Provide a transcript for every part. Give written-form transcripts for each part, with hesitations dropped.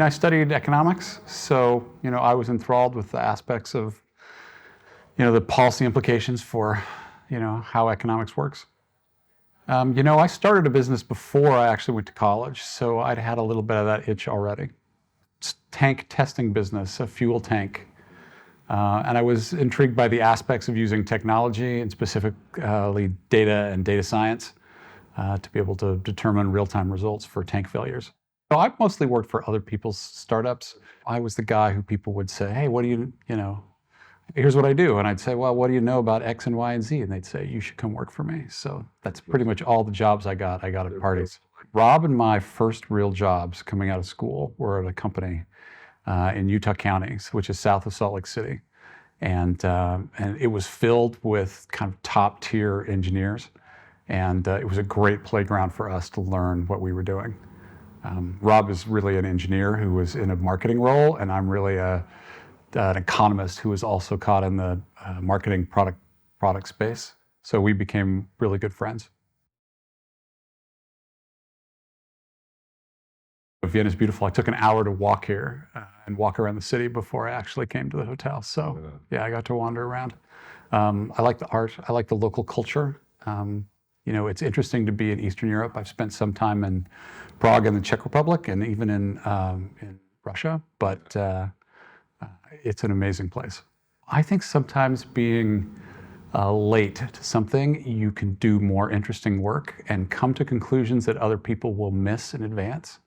I studied economics, so I was enthralled with the aspects of the policy implications for how economics works. I started a business before I actually went to college, so I'd had a little bit of that itch already. It's tank testing business, a fuel tank. And I was intrigued by the aspects of using technology and specifically data and data science to be able to determine real-time results for tank failures. So I mostly worked for other people's startups. I was the guy who people would say, hey, what do you here's what I do. And I'd say, well, what do you know about X and Y and Z? And they'd say, you should come work for me. So that's pretty much all the jobs I got at parties. Rob and my first real jobs coming out of school were at a company in Utah County, which is south of Salt Lake City. And it was filled with kind of top tier engineers. And it was a great playground for us to learn what we were doing. Rob is really an engineer who was in a marketing role, and I'm really an economist who was also caught in the marketing product space. So we became really good friends. Vienna's beautiful. I took an hour to walk here and walk around the city before I actually came to the hotel. So yeah, I got to wander around. I like the art. I like the local culture. It's interesting to be in Eastern Europe. I've spent some time in Prague and the Czech Republic and even in Russia, but it's an amazing place. I think sometimes being late to something, you can do more interesting work and come to conclusions that other people will miss in advance.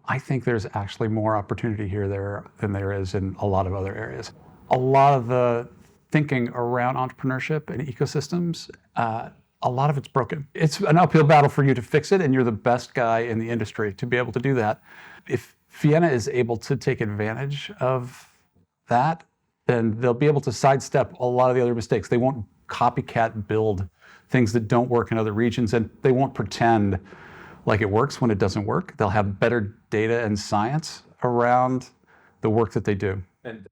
I think there's actually more opportunity there than there is in a lot of other areas. A lot of the thinking around entrepreneurship and ecosystems, a lot of it's broken. It's an uphill battle for you to fix it, and you're the best guy in the industry to be able to do that. If Vienna is able to take advantage of that, then they'll be able to sidestep a lot of the other mistakes. They won't copycat build things that don't work in other regions, and they won't pretend like it works when it doesn't work. They'll have better data and science around the work that they do.